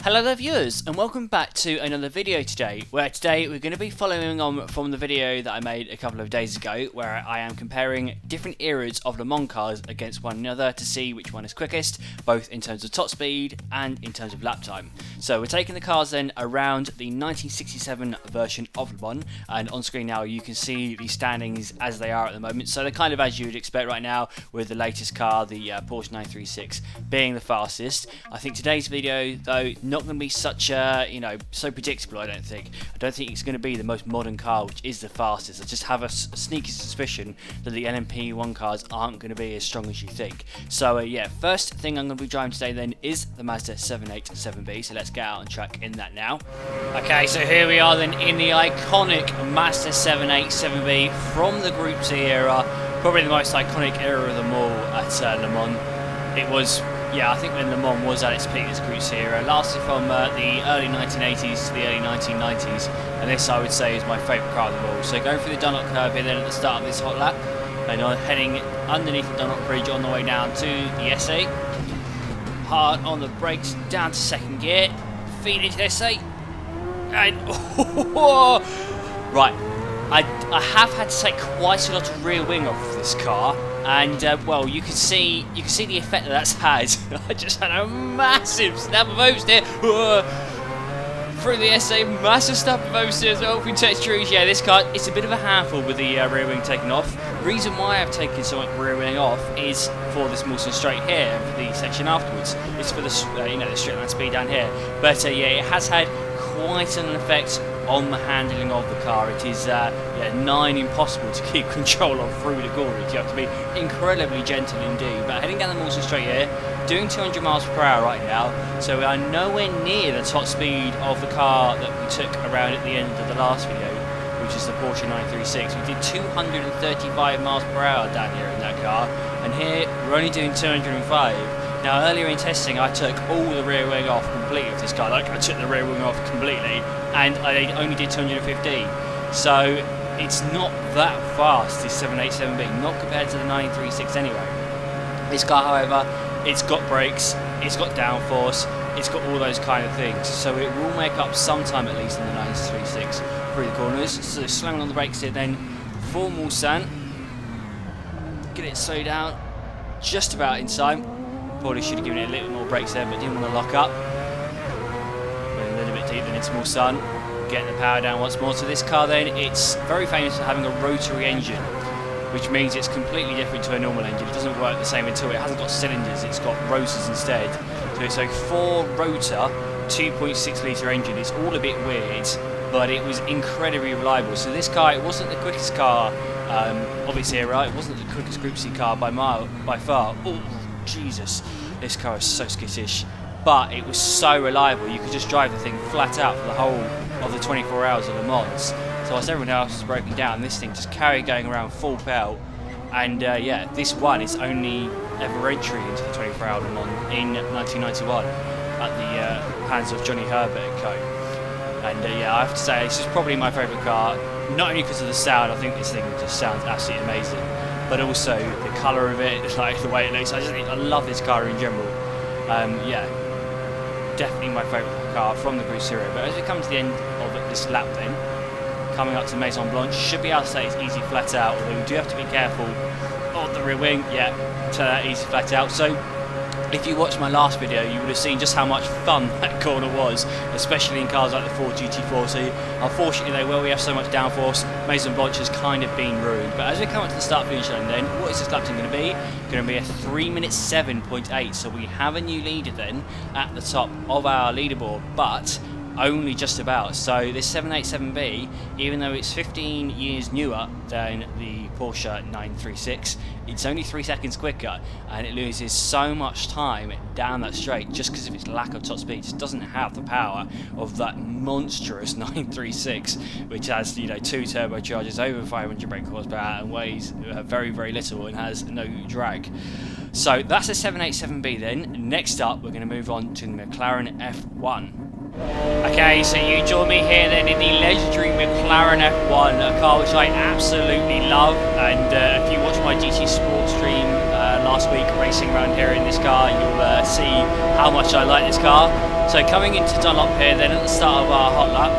Hello there viewers, and welcome back to another video today, where today we're going to be following on from the video that I made a couple of days ago, where I am comparing different eras of Le Mans cars against one another to see which one is quickest, both in terms of top speed and in terms of lap time. So we're taking the cars then around the 1967 version of Le Mans, and on screen now you can see the standings as they are at the moment. So they're kind of as you would expect right now, with the latest car, the Porsche 936, being the fastest. I think today's video, though, not going to be such so predictable. I don't think it's going to be the most modern car which is the fastest. I just have a sneaky suspicion that the LMP1 cars aren't going to be as strong as you think. So yeah, first thing I'm going to be driving today then is the Mazda 787B, so let's get out on track in that now. Okay, so here we are then in the iconic Mazda 787B from the Group C era, probably the most iconic era of them all at Le Mans. It was, yeah, I think when Le Mans was at its peak as Group C era, lasted from the early 1980s to the early 1990s, and this I would say is my favourite car of them all. So going through the Dunlop curve here then at the start of this hot lap, and I'm heading underneath the Dunlop bridge on the way down to the SA. Hard on the brakes, down to second gear, feed into SA, and right. I have had to take quite a lot of rear wing off this car, and well, you can see the effect that that's had. I just had a massive snap of oversteer through the SA, massive snap of oversteer as well. If we touch trees, yeah, this car, it's a bit of a handful with the rear wing taken off. Reason why I've taken so much rear wing off is for this Mulson straight here, and for the section afterwards. It's for the the straight line speed down here. But yeah, it has had quite an effect on the handling of the car. It is nigh impossible to keep control of through the gorge. You have to be incredibly gentle indeed. But heading down the Mulson straight here, doing 200 miles per hour right now, so we are nowhere near the top speed of the car that we took around at the end of the last video, which is the Porsche 936. We did 235 miles per hour down here in that car, and here we're only doing 205. Now earlier in testing I took all the rear wing off completely of this car, like I took the rear wing off completely, and I only did 250. So it's not that fast, this 787B, not compared to the 936 anyway. This car, however, it's got brakes, it's got downforce, it's got all those kind of things, so it will make up some time at least in the 936 through the corners. So slamming on the brakes here then for Mulsanne. Get it slowed down just about in time. Probably should have given it a little more brakes there, but didn't want to lock up. Went a little bit deeper than into Mulsanne. Getting the power down once more. So this car then, it's very famous for having a rotary engine, which means it's completely different to a normal engine. It doesn't work the same until it hasn't got cylinders, it's got rotors instead. So it's a 4-rotor, 2.6 litre engine. It's all a bit weird, but it was incredibly reliable. So this car, it wasn't the quickest car of its era. It wasn't the quickest Group C car by far. Oh, Jesus, this car is so skittish, but it was so reliable. You could just drive the thing flat out for the whole of the 24 hours of Le Mans. So whilst everyone else was broken down, this thing just carried going around full pelt. And yeah, this one is only ever entry into the 24-hour Le Mans in 1991 at the hands of Johnny Herbert and co. And yeah, I have to say, this is probably my favourite car, not only because of the sound. I think this thing just sounds absolutely amazing, but also the colour of it, like the way it looks. I love this car in general. Yeah, definitely my favourite car from the Group C era. But as we come to the end of this lap then, coming up to Maison Blanche, should be able to say it's easy flat out, although we do have to be careful of the rear wing. Yeah, turn out easy flat out. So if you watched my last video, you would have seen just how much fun that corner was, especially in cars like the Ford GT40. Unfortunately though, where we have so much downforce, Maison Blanche has kind of been ruined. But as we come up to the start finish line then, what is this lap time going to be? Going to be a 3 minute 7.8, so we have a new leader then at the top of our leaderboard, but only just about. So this 787B, even though it's 15 years newer than the Porsche 936, it's only 3 seconds quicker, and it loses so much time down that straight just because of its lack of top speed. It just doesn't have the power of that monstrous 936, which has, you know, 2 turbochargers, over 500 brake horsepower, and weighs very, very little and has no drag. So that's a 787B then. Next up, we're going to move on to the McLaren F1. Okay, so you join me here then in the legendary McLaren F1, a car which I absolutely love, and if you watch my GT Sport stream last week racing around here in this car, you'll see how much I like this car. So coming into Dunlop here then at the start of our hot lap,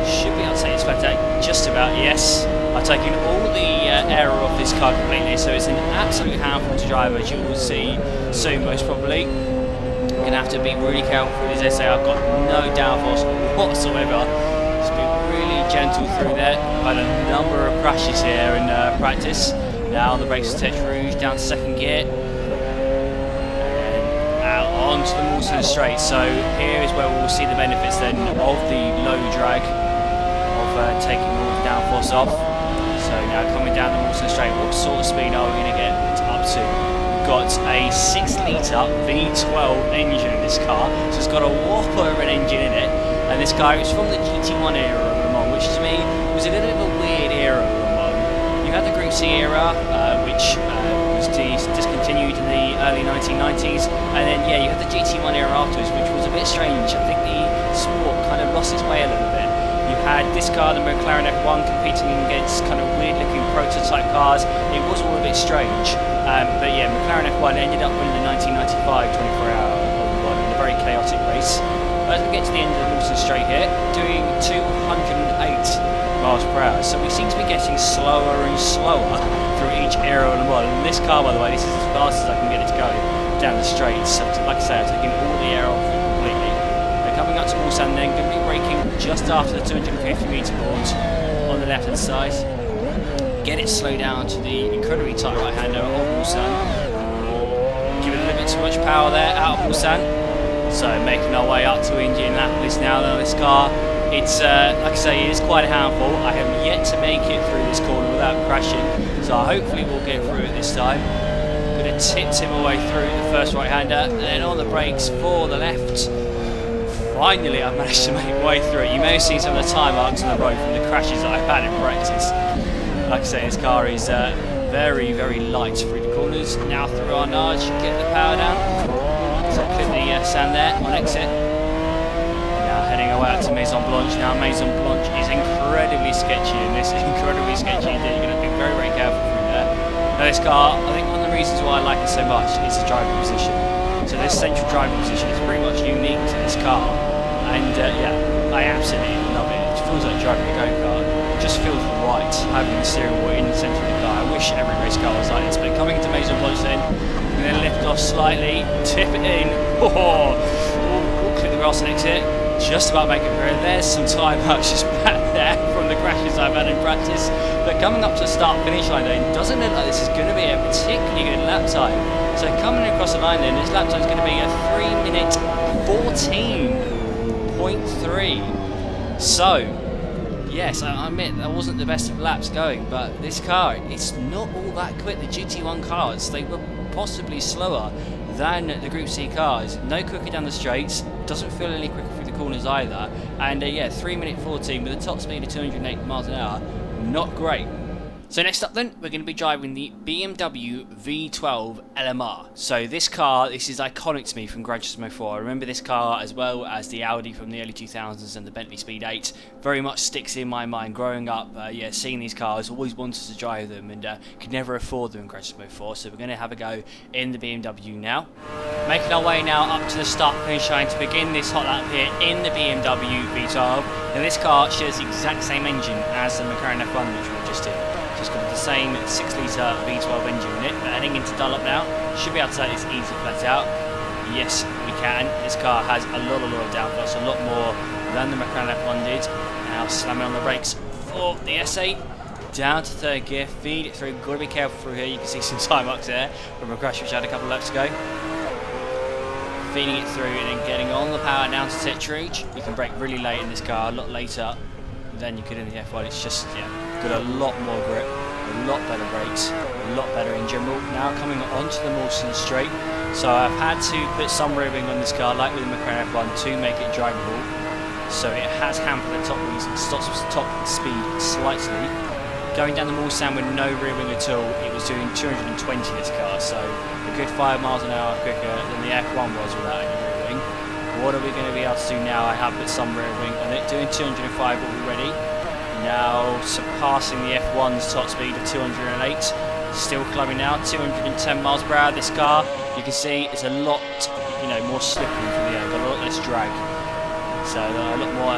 should be able to take this flat out just about, yes. I've taken all the air off this car completely, so it's an absolute handful to drive, as you will see soon most probably. I'm going to have to be really careful with this SA. I've got no downforce whatsoever. Just be really gentle through there. I've had a number of crashes here in practice. Now on the brakes, touch rouge, down to second gear. And out onto the Mawson straight. So here is where we'll see the benefits then of the low drag, of taking all the downforce off. So now coming down the Mawson straight, what sort of speed are we going to get up to? Got a 6-litre V12 engine in this car, so it's got a whopper of an engine in it, and this car is from the GT1 era of Le Mans, which to me was a little bit of a weird era of Le Mans. You had the Group C era, which was discontinued in the early 1990s, and then yeah, you had the GT1 era afterwards, which was a bit strange. I think the sport kind of lost its way a little bit. You had this car, the McLaren F1, competing against kind of weird-looking prototype cars. It was all a bit strange. But yeah, McLaren F1 ended up winning the 1995 24-hour in a very chaotic race. As we get to the end of the Mawson straight here, doing 208 miles per hour. So we seem to be getting slower and slower through each era of the model. And this car, by the way, this is as fast as I can get it to go down the straights. So like I say, I'm taking all the air off completely. Coming up to Mawson then, going to be braking just after the 250 metre board on the left hand side. Get it slowed down to the incredibly tight right hander of Mawson. Give it a little bit too much power there out of Mawson. So making our way up to Indianapolis now. Though this car, it's like I say, it is quite a handful. I have yet to make it through this corner without crashing, so hopefully we'll get through it this time. Going to tip my way through the first right hander, and then on the brakes for the left. Finally, I've managed to make my way through it. You may have seen some of the time marks on the road from the crashes that I've had in practice. Like I say, this car is very, very light through the corners. Now through our nudge, get the power down. So clip the sand there on exit. Now heading away out to Maison Blanche. Now Maison Blanche is incredibly sketchy in this, incredibly sketchy indeed. You're going to be very, very careful through there. Now this car, I think one of the reasons why I like it so much is the driving position. So this central driving position is pretty much unique to this car, and yeah, I absolutely love it. It feels like driving a go-kart. It just feels right having the steering wheel in the centre of the car. I wish every race car was like this, but coming into Maison Blanche then, and then lift off slightly, tip it in, we'll clip the grass and exit, just about make it through. There's some time marks just back there from the crashes I've had in practice, but coming up to the start-finish line then, doesn't look like this is going to be a particularly good lap time. So coming across the line then, this lap time is going to be a 3-minute 14.3. So, yes, I admit that wasn't the best of laps going, but this car, it's not all that quick. The GT1 cars, they were possibly slower than the Group C cars. No quicker down the straights, doesn't feel any quicker through the corners either. And yeah, 3-minute 14 with a top speed of 208 miles an hour, not great. So next up then, we're going to be driving the BMW V12 LMR. So this car, this is iconic to me from Gran Turismo 4. I remember this car as well as the Audi from the early 2000s and the Bentley Speed 8. Very much sticks in my mind growing up, yeah, seeing these cars, always wanted to drive them and could never afford them in Gran Turismo 4. So we're going to have a go in the BMW now. Making our way now up to the start finish line to begin this hot lap here in the BMW V12. Now this car shares the exact same engine as the McLaren F1 which we were just in. It's got the same 6-litre V12 engine in it, but heading into Dunlop now, should be able to take this easy flat out. Yes, we can. This car has a lot of downforce, a lot more than the McLaren F1 did. Now slamming on the brakes for the S8, down to third gear, feed it through. Got to be careful through here. You can see some time marks there from a crash which had a couple of laps to go. Feeding it through and then getting on the power down to touch rouge. You can brake really late in this car, a lot later than you could in the F1. It's just, yeah, got a lot more grip, a lot better brakes, a lot better in general. Now coming onto the Mawson straight, so I've had to put some ribbing on this car like with the McLaren F1 to make it drivable. So it has hampered the top speed slightly. Going down the Mawson with no ribbing at all, it was doing 220 this car, so a good 5 miles an hour quicker than the F1 was without any ribbing. What are we going to be able to do now? I have put some ribbing on it, doing 205 already. Now surpassing the F1's top speed of 208. Still climbing now, 210 miles per hour. This car, you can see, is a lot, more slippery from the air, got a lot less drag. So a lot more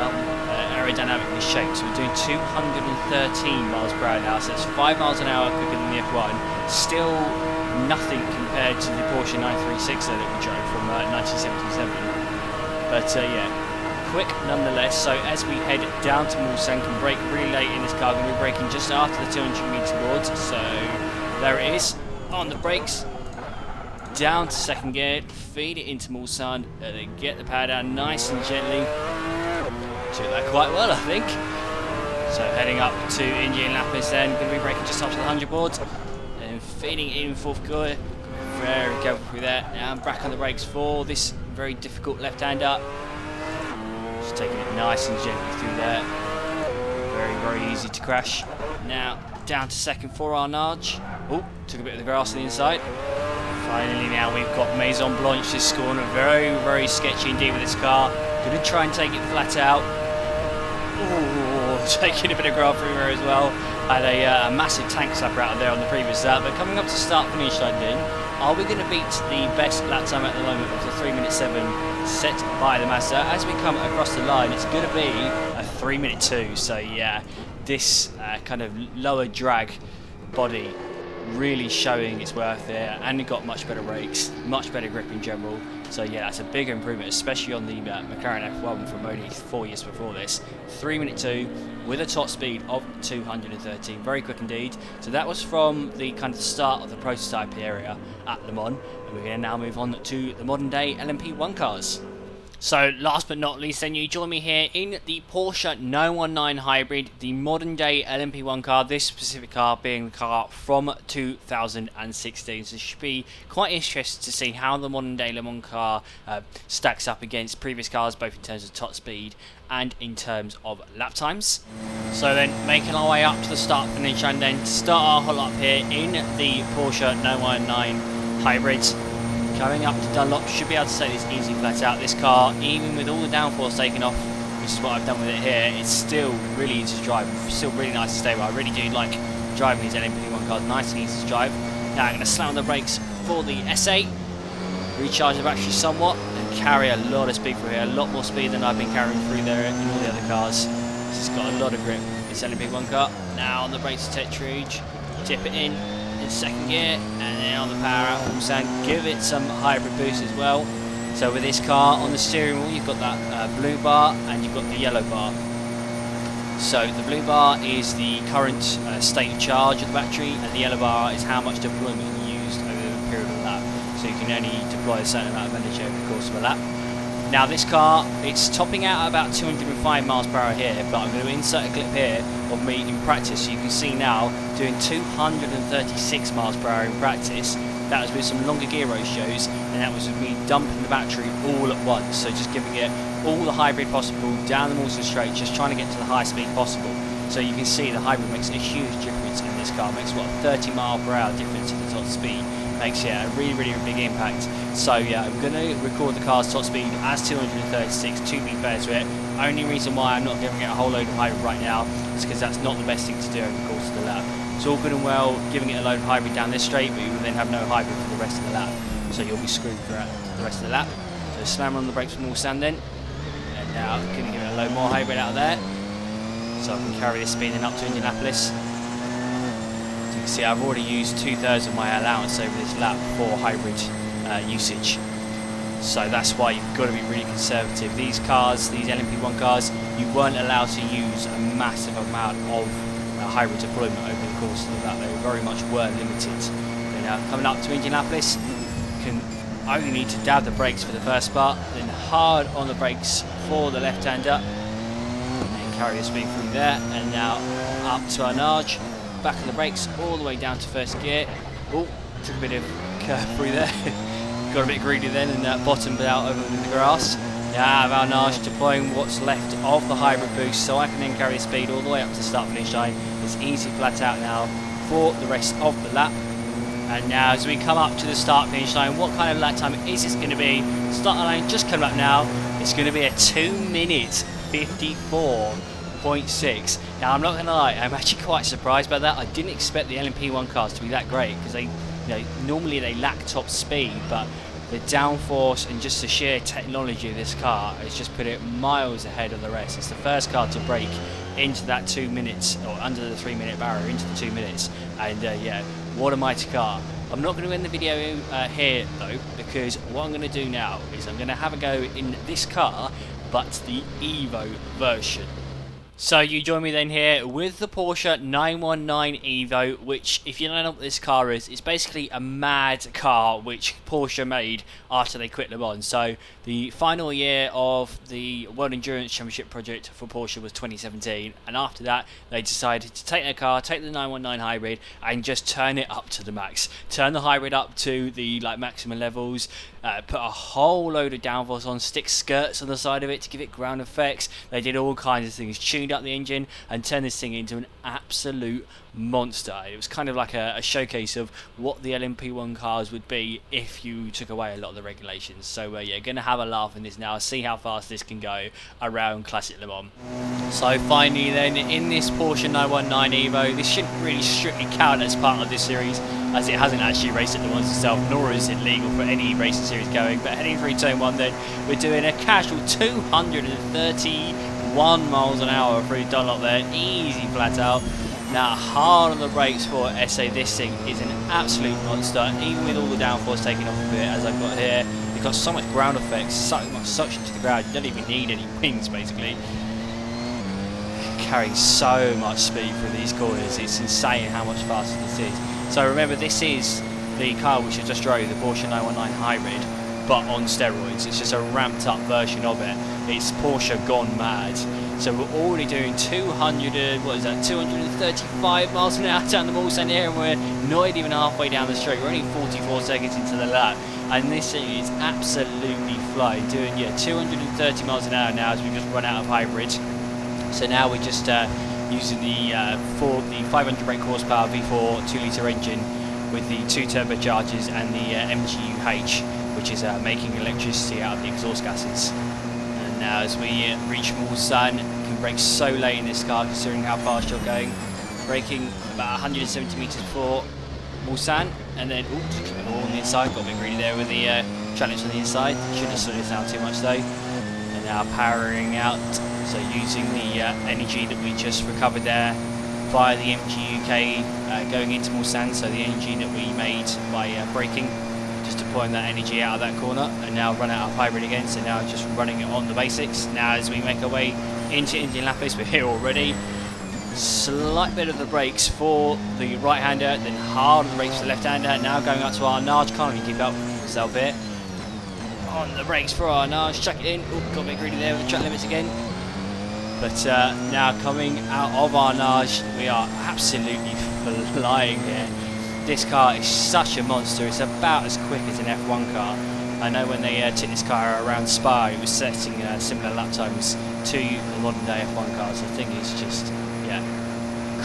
aerodynamically shaped. So we're doing 213 miles per hour now, so it's 5 miles an hour quicker than the F1. Still nothing compared to the Porsche 936 that we drove from 1977. But yeah, quick nonetheless. So as we head down to Mulsanne, can brake really late in this car. Going to be braking just after the 200 metre boards. So there it is, on the brakes. Down to second gear, feed it into Mulsanne, and then get the power down nice and gently. Took that quite well, I think. So heading up to Indianapolis then, going to be braking just after the 100 boards, and feeding in fourth gear. Very careful through that. Now I'm back on the brakes for this very difficult left-hander. Just taking it nice and gently through there. Very, very easy to crash. Now down to second for our Narge. Oh, took a bit of the grass on the inside. Finally now we've got Maison Blanche this corner. Very, very sketchy indeed with this car. Going to try and take it flat out. Ooh, taking a bit of ground through here as well. Had a massive tank slapper out there on the previous lap. But coming up to start finish line then, are we going to beat the best lap time at the moment of the 3:07 set by the Mazda? As we come across the line, it's going to be a 3:02. So yeah, this kind of lower drag body really showing its worth there, and it got much better brakes, much better grip in general. So yeah, that's a big improvement, especially on the McLaren F1 from only 4 years before this. 3:02 with a top speed of 213, very quick indeed. So that was from the kind of start of the prototype area at Le Mans, and we're going to now move on to the modern day LMP1 cars. So last but not least then, you join me here in the Porsche 919 Hybrid, the modern day LMP1 car, this specific car being the car from 2016. So it should be quite interesting to see how the modern day Le Mans car stacks up against previous cars, both in terms of top speed and in terms of lap times. So then making our way up to the start finish, and then to start our hull up here in the Porsche 919 Hybrid. Coming up to Dunlop, should be able to take this easy flat out. This car, even with all the downforce taken off, which is what I've done with it here, it's still really easy to drive, still really nice to stay with. I really do like driving these LMP1 cars, nice and easy to drive. Now I'm going to slam on the brakes for the S8, recharge the battery somewhat, and carry a lot of speed through here, a lot more speed than I've been carrying through there in all the other cars. This has got a lot of grip, this LMP1 car. Now on the brakes to Tetridge, dip it in second gear, and then on the power out Mulsanne, give it some hybrid boost as well. So with this car on the steering wheel, you've got that blue bar and you've got the yellow bar. So the blue bar is the current state of charge of the battery, and the yellow bar is how much deployment you used over the period of the lap. So you can only deploy a certain amount of energy over the course of a lap. Now this car, it's topping out at about 205 miles per hour here, but I'm going to insert a clip here of me in practice, so you can see now doing 236 miles per hour in practice. That was with some longer gear ratios, and that was with me dumping the battery all at once, so just giving it all the hybrid possible down the Mulsanne straight, just trying to get to the highest speed possible. So you can see the hybrid makes a huge difference in this car. It makes what, a 30 mile per hour difference in the top speed. Makes, yeah, a really, really big impact. So yeah, I'm going to record the car's top speed as 236 to be fair to it. Only reason why I'm not giving it a whole load of hybrid right now is because that's not the best thing to do over the course of the lap. It's all good and well giving it a load of hybrid down this straight, but you will then have no hybrid for the rest of the lap. So you'll be screwed throughout the rest of the lap. So slam on the brakes from Mulsanne then. And now I'm going to give it a load more hybrid out of there, so I can carry this speed up to Indianapolis. See, I've already used 2/3 of my allowance over this lap for hybrid usage, so that's why you've got to be really conservative. These cars, these LMP1 cars, you weren't allowed to use a massive amount of hybrid deployment over the course of the lap. They very much were limited. So now coming up to Indianapolis, you can only need to dab the brakes for the first part, then hard on the brakes for the left-hander, and carry the speed through there. And now up to our Narge. Back on the brakes all the way down to first gear. Oh, took a bit of curve through there. Got a bit greedy then and bottomed out over the grass. Now our Narge deploying what's left of the hybrid boost, so I can then carry the speed all the way up to the start finish line. It's easy flat out now for the rest of the lap. And now as we come up to the start finish line, what kind of lap time is this going to be? Start line just coming up now. It's going to be a 2 minute 54. 0.6. Now I'm not going to lie, I'm actually quite surprised by that. I didn't expect the LMP1 cars to be that great, because they, normally they lack top speed, but the downforce and just the sheer technology of this car has just put it miles ahead of the rest. It's the first car to break into that 2 minutes, or under the 3 minute barrier, into the 2 minutes, and yeah, what a mighty car. I'm not going to end the video here though, because what I'm going to do now is I'm going to have a go in this car, but the Evo version. So you join me then here with the Porsche 919 Evo, which, if you don't know what this car is, it's basically a mad car which Porsche made after they quit Le Mans. So the final year of the World Endurance Championship project for Porsche was 2017, and after that they decided to take their car, take the 919 hybrid, and just turn it up to the max. Turn the hybrid up to the maximum levels, put a whole load of downforce on, stick skirts on the side of it to give it ground effects. They did all kinds of things, tuned up the engine and turned this thing into an absolute monster. It was kind of like a showcase of what the LMP1 cars would be if you took away a lot of the regulations. So yeah, gonna have a laugh in this now, see how fast this can go around Classic Le Mans. So finally then, in this Porsche 919 Evo, this shouldn't really strictly count as part of this series, as it hasn't actually raced at Le Mans itself, nor is it legal for any racing series going. But heading through turn 1 then, we're doing a casual 231 miles an hour through Dunlop there, easy flat out. Now hard on the brakes for SA. This thing is an absolute monster, even with all the downforce taken off of it, as I've got here. You've got so much ground effects, so much suction to the ground, you don't even need any wings basically. Carrying so much speed through these corners, it's insane how much faster this is. So remember, this is the car which I just drove, the Porsche 919 hybrid, but on steroids. It's just a ramped up version of it. It's Porsche gone mad. So we're already doing 235 miles an hour down the Mulsanne here, and we're not even halfway down the straight. We're only 44 seconds into the lap, and this thing is absolutely flying. Doing 230 miles an hour now as we just run out of hybrid. So now we're just using the 500 brake horsepower V4 2-litre engine with the 2 turbochargers and the MGU-H, which is making electricity out of the exhaust gases. And now as we reach Mulsanne, can brake so late in this car considering how fast you're going. Braking about 170 metres before Mulsanne, and then all on the inside, got a bit greedy there with the challenge on the inside. Shouldn't have slowed this down too much though. And now powering out, so using the energy that we just recovered there via the MGU-K going into Mulsanne, so the energy that we made by braking, just deploying that energy out of that corner, and now run out of hybrid again, so now just running it on the basics. Now as we make our way into Indianapolis, we're here already. Slight bit of the brakes for the right-hander, then hard on the brakes for the left-hander. Now going up to our Arnage, can't even keep up with myself here. On the brakes for our Arnage, chuck it in. Oh, got a bit greedy there with the track limits again. But now coming out of Arnage, we are absolutely flying here. This car is such a monster. It's about as quick as an F1 car. I know when they took this car around Spa, it was setting similar lap times to the modern day F1 cars. The thing is just,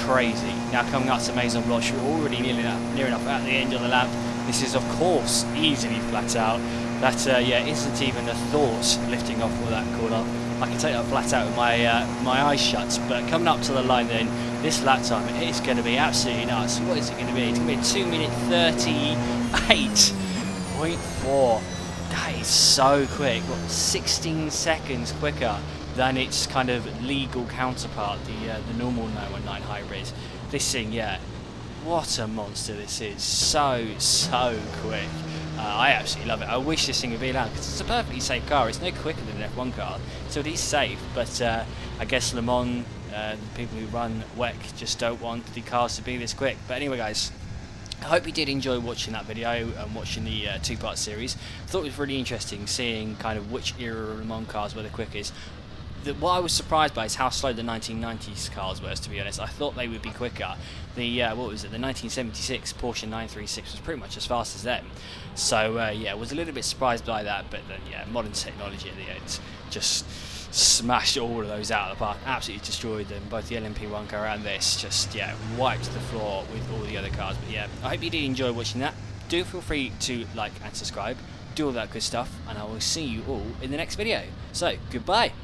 crazy. Now coming up to Maison Blanche, we're already near enough at the end of the lap. This is of course easily flat out. That isn't even a thought lifting off with that corner. I can take that flat out with my eyes shut, but coming up to the line then, this lap time is going to be absolutely nuts. What is it going to be? It's going to be a 2 minute 38.4. That is so quick. What, 16 seconds quicker than its kind of legal counterpart, the normal 919 hybrid. This thing, what a monster this is. So quick. I absolutely love it. I wish this thing would be allowed, because it's a perfectly safe car. It's no quicker than an F1 car, so it is safe. But I guess Le Mans, the people who run WEC, just don't want the cars to be this quick. But anyway, guys, I hope you did enjoy watching that video and watching the two-part series. I thought it was really interesting seeing kind of which era of Le Mans cars were the quickest. What I was surprised by is how slow the 1990s cars were, to be honest. I thought they would be quicker. The the 1976 Porsche 936 was pretty much as fast as them. So was a little bit surprised by that, but then modern technology at the end just smashed all of those out of the park, absolutely destroyed them. Both the LMP1 car and this just wiped the floor with all the other cars. But I hope you did enjoy watching that. Do feel free to like and subscribe, do all that good stuff, and I will see you all in the next video. So goodbye.